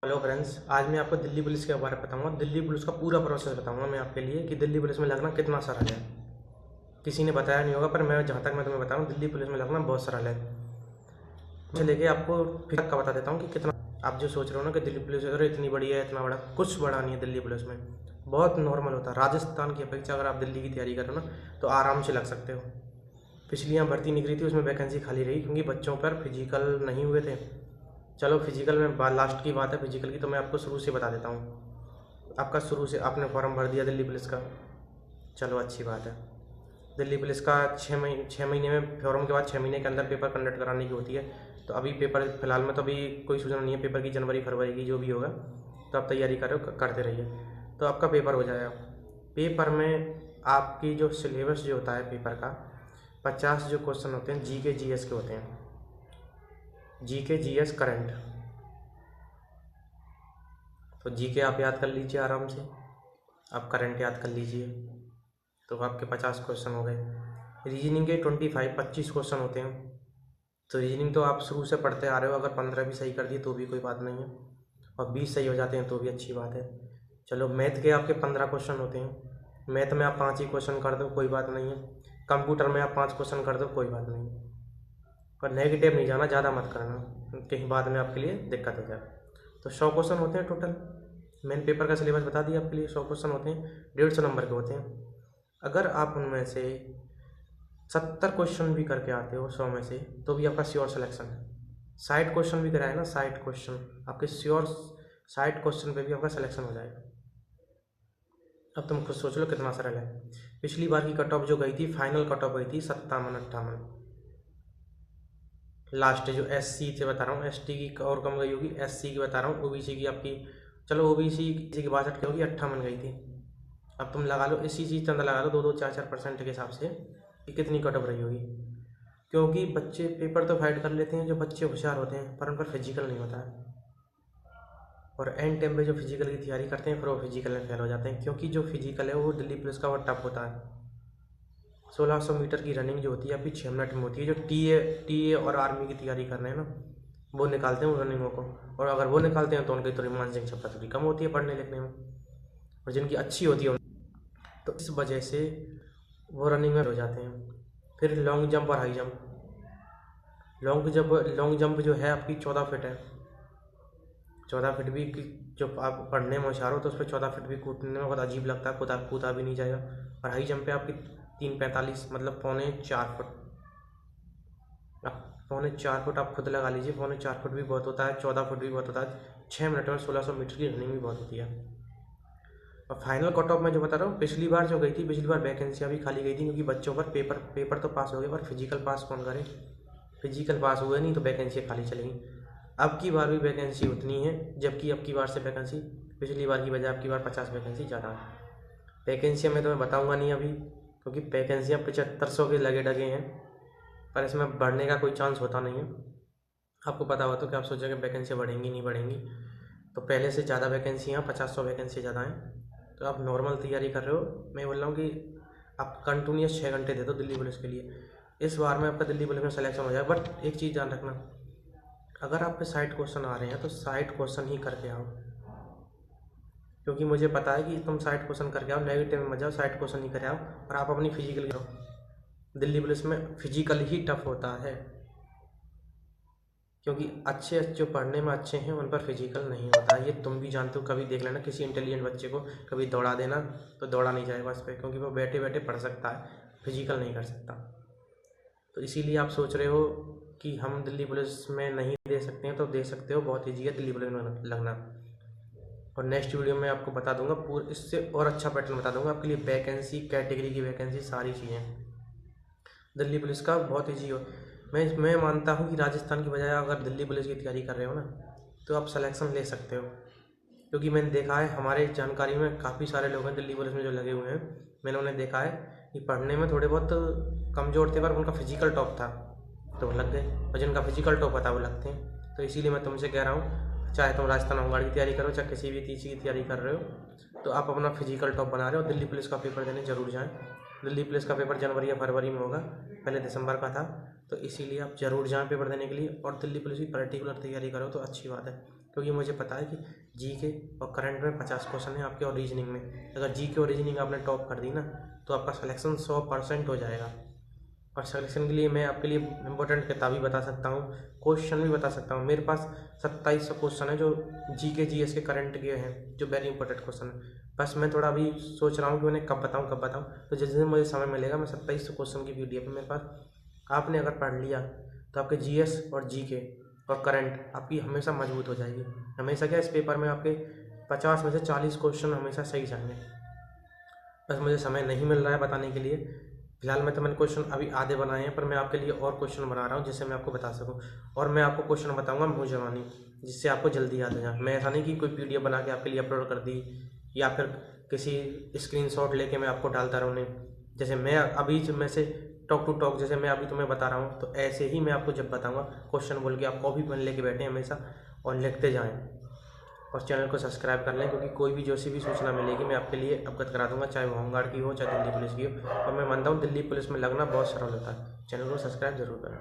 Hello friends, आज मैं आपको दिल्ली पुलिस के बारे में बताऊंगा। दिल्ली पुलिस का पूरा प्रोसेस बताऊंगा मैं आपके लिए कि दिल्ली पुलिस में लगना कितना सरल है। किसी ने बताया नहीं होगा, पर मैं जहाँ तक मैं तुम्हें बताऊँ, दिल्ली पुलिस में लगना बहुत सरल है। मैं लेके आपको फिर तक का बता देता हूँ कि कितना। आप जो सोच रहे हो ना कि दिल्ली पुलिस अगर इतनी बड़ी है, इतना बड़ा, कुछ बड़ा नहीं है। दिल्ली पुलिस में बहुत नॉर्मल होता है। राजस्थान की अपेक्षा अगर आप दिल्ली की तैयारी करो ना तो आराम से लग सकते हो। पिछली यहाँ भर्ती निकली थी, उसमें वैकेंसी खाली रही क्योंकि बच्चों पर फिजिकल नहीं हुए थे। चलो फिजिकल में लास्ट की बात है फिजिकल की, तो मैं आपको शुरू से बता देता हूँ। आपका शुरू से आपने फॉर्म भर दिया दिल्ली पुलिस का, चलो अच्छी बात है। दिल्ली पुलिस का 6 महीने में फॉर्म के बाद 6 महीने के अंदर पेपर कंडक्ट कराने की होती है। तो अभी पेपर फिलहाल में तो अभी कोई सूचना नहीं है पेपर की, जनवरी फरवरी की जो भी होगा, तो आप तैयारी करो, करते रहिए। तो आपका पेपर हो जाएगा। पेपर में आपकी जो सिलेबस जो होता है पेपर का, 50 जो क्वेश्चन होते हैं जी के जी एस के होते हैं। जी के जी एस करंट, तो जी के आप याद कर लीजिए आराम से, आप करंट याद कर लीजिए, तो आपके 50 क्वेश्चन हो गए। रीजनिंग के 25 क्वेश्चन होते हैं। तो रीजनिंग तो आप शुरू से पढ़ते आ रहे हो, अगर 15 भी सही कर दिए तो भी कोई बात नहीं है, और 20 सही हो जाते हैं तो भी अच्छी बात है। चलो मैथ के आपके 15 क्वेश्चन होते हैं। मैथ में आप 5 ही क्वेश्चन कर दो, कोई बात नहीं है। कंप्यूटर में आप 5 क्वेश्चन कर दो, कोई बात नहीं है। पर नेगेटिव नहीं जाना, ज़्यादा मत करना, कहीं बाद में आपके लिए दिक्कत हो जाए। तो 100 क्वेश्चन होते हैं टोटल। मेन पेपर का सिलेबस बता दिया आपके लिए। 100 क्वेश्चन होते हैं, 150 नंबर के होते हैं। अगर आप उनमें से 70 क्वेश्चन भी करके आते हो 100 में से, तो भी आपका श्योर सिलेक्शन है। 60 क्वेश्चन भी कराए ना, 60 क्वेश्चन आपके श्योर, 60 क्वेश्चन पे भी आपका सिलेक्शन हो जाएगा। अब तुम खुद सोच लो कितना सरल है। पिछली बार की कट ऑफ जो गई थी, फाइनल कट ऑफ गई थी 57-58। लास्ट जो एस सी से बता रहा हूँ, एस टी की और कम गई होगी, एस सी की बता रहा हूँ, ओ बी सी की आपकी, चलो ओ बी सी की 62 की होगी, 58 गई थी। अब तुम लगा लो इसी चीज़ के अंदर, लगा लो 2-4% के हिसाब से कि कितनी कट ऑफ रही होगी। क्योंकि बच्चे पेपर तो फाइट कर लेते हैं जो बच्चे होशियार होते हैं, पर उन पर फिजिकल नहीं होता है। और एंड टाइम पे जो फिजिकल की तैयारी करते हैं फिर वो फिजिकल में फेल हो जाते हैं, क्योंकि जो फिजिकल है वो दिल्ली पुलिस का वो टफ होता है। 1600 मीटर की रनिंग जो होती है आपकी 6 मिनट में होती है। जो टी ए और आर्मी की तैयारी कर रहे हैं ना, वो निकालते हैं उन रनिंगों को, और अगर वो निकालते हैं तो उनकी थोड़ी मानसिक क्षमता थोड़ी कम होती है पढ़ने लिखने में, और जिनकी अच्छी होती है तो इस वजह से वो रनिंग में हो जाते हैं। फिर लॉन्ग जंप और हाई जंप। लॉन्ग जंप जो है आपकी 14 फिट है। 14 फिट भी जो आप पढ़ने में होशियार हो तो उस पर 14 फिट भी कूदने में बहुत अजीब लगता है, कूदा भी नहीं जाएगा। और हाई जंप पे आपकी 3:45 मतलब 3.25 फुट। अब 3.25 फुट आप खुद लगा लीजिए, 3.25 फुट भी बहुत होता है, 14 फुट भी बहुत होता है। 6 मिनट में 1600 मीटर की रनिंग भी बहुत होती है। और फाइनल कट ऑफ में जो बता रहा हूँ, पिछली बार जो गई थी, पिछली बार वैकेंसियाँ भी खाली गई थी क्योंकि बच्चों पर पेपर तो पास हो गए, पर फिजिकल पास कौन करे। फिजिकल पास हुए नहीं तो वैकेंसी खाली चलेंगी। अब की बार भी वैकेंसी उतनी है, जबकि अब की बार से वैकेंसी पिछली बार की बजाय अब की बार 50 वैकेंसी ज़्यादा है। वैकेंसियाँ मैं तुम्हें बताऊँगा नहीं अभी, क्योंकि वैकेंसियाँ 7500 के लगे डगे हैं, पर इसमें बढ़ने का कोई चांस होता नहीं है। आपको पता हो तो कि आप सोचेंगे वैकेंसियाँ बढ़ेंगी नहीं बढ़ेंगी, तो पहले से ज़्यादा वैकेंसियाँ, 50-100 वैकेंसी ज़्यादा हैं। तो आप नॉर्मल तैयारी कर रहे हो, मैं बोल रहा हूँ कि आप कंटिन्यूस 6 घंटे दे दो दिल्ली पुलिस के लिए। इस बार में आपका दिल्ली पुलिस में सिलेक्शन हो जाए। बट एक चीज़ ध्यान रखना, अगर आप पे 60 क्वेश्चन आ रहे हैं तो 60 क्वेश्चन ही करके आओ, क्योंकि मुझे पता है कि तुम 60 क्वेश्चन करके आओ, नेगेटिव में मत जाओ, 60 क्वेश्चन ही करे आओ, और आप अपनी फिजिकल करो। दिल्ली पुलिस में फिजिकल ही टफ होता है, क्योंकि अच्छे जो पढ़ने में अच्छे हैं उन पर फिजिकल नहीं होता है। ये तुम भी जानते हो, कभी देख लेना किसी इंटेलिजेंट बच्चे को कभी दौड़ा देना तो दौड़ा नहीं जाएगा उस पर, क्योंकि वो बैठे बैठे पढ़ सकता है, फिजिकल नहीं कर सकता। तो इसीलिए आप सोच रहे हो कि हम दिल्ली पुलिस में नहीं दे सकते हैं, तो दे सकते हो, बहुत ईजी है दिल्ली पुलिस में लगना। और नेक्स्ट वीडियो में आपको बता दूंगा पूरा, इससे और अच्छा पैटर्न बता दूंगा आपके लिए, वैकेंसी, कैटेगरी की वैकेंसी, सारी चीज़ें दिल्ली पुलिस का बहुत ईजी हो। मैं मानता हूँ कि राजस्थान की बजाय अगर दिल्ली पुलिस की तैयारी कर रहे हो ना, तो आप सिलेक्शन ले सकते हो, क्योंकि मैंने देखा है हमारे जानकारी में काफ़ी सारे लोग हैं दिल्ली पुलिस में जो लगे हुए हैं। मैंने उन्हें देखा है कि पढ़ने में थोड़े बहुत कमज़ोर थे, पर उनका फिजिकल टॉप था तो वो लग गए, और जिनका फिजिकल टॉप होता है वो लगते हैं। तो इसीलिए मैं तुमसे कह रहा हूँ, चाहे तुम राजस्थान होमगार्ड की तैयारी करो, चाहे किसी भी चीज़ की तैयारी कर रहे हो, तो आप अपना फिजिकल टॉप बना रहे हो, दिल्ली पुलिस का पेपर देने जरूर जाएँ। दिल्ली पुलिस का पेपर जनवरी या फरवरी में होगा, पहले दिसंबर का था, तो इसीलिए आप ज़रूर जाएँ पेपर देने के लिए। और दिल्ली पुलिस की पर्टिकुलर तैयारी करो तो अच्छी बात है, क्योंकि मुझे पता है कि जीके और करंट में 50 क्वेश्चन है आपके और रीजनिंग में। अगर जीके और रीजनिंग आपने टॉप कर दी ना तो आपका सिलेक्शन 100% हो जाएगा। और सिलेक्शन के लिए मैं आपके लिए इंपॉर्टेंट किताब भी बता सकता हूँ, क्वेश्चन भी बता सकता हूँ। मेरे पास 2700 क्वेश्चन है जो जीके जीएस के करंट के हैं, जो वेरी इंपॉर्टेंट क्वेश्चन है। बस मैं थोड़ा अभी सोच रहा हूँ कि उन्हें कब बताऊँ। तो जिस दिन मुझे समय मिलेगा मैं 2700 क्वेश्चन की PDF है मेरे पास। आपने अगर पढ़ लिया तो आपके जीएस और जीके और करंट आपकी हमेशा मजबूत हो जाएगी। हमेशा क्या, इस पेपर में आपके 50 में से 40 क्वेश्चन हमेशा सही जाएंगे। बस मुझे समय नहीं मिल रहा है बताने के लिए। फिलहाल मैं तो मैंने क्वेश्चन अभी आधे बनाए हैं, पर मैं आपके लिए और क्वेश्चन बना रहा हूँ जिससे मैं आपको बता सकूँ। और मैं आपको क्वेश्चन बताऊँगा मुँह जबानी, जिससे आपको जल्दी याद हो जाए। मैं ऐसा नहीं कि कोई PDF बना के आपके लिए अपलोड कर दी या फिर किसी स्क्रीनशॉट लेके मैं आपको डालता रहूँ। नहीं, जैसे मैं अभी में से टॉक टू टॉक जैसे मैं अभी तुम्हें बता रहा हूँ, तो ऐसे ही मैं आपको जब बताऊँगा क्वेश्चन बोल के आप कॉपी पेन लेके बैठे हमेशा और लिखते जाएँ। और चैनल को सब्सक्राइब कर लें, क्योंकि कोई भी जो सी भी सूचना मिलेगी मैं आपके लिए अवगत करा दूंगा, चाहे वो होमगार्ड की हो चाहे दिल्ली पुलिस की हो। और मैं मानता हूँ दिल्ली पुलिस में लगना बहुत सरल होता है। चैनल को सब्सक्राइब जरूर करें।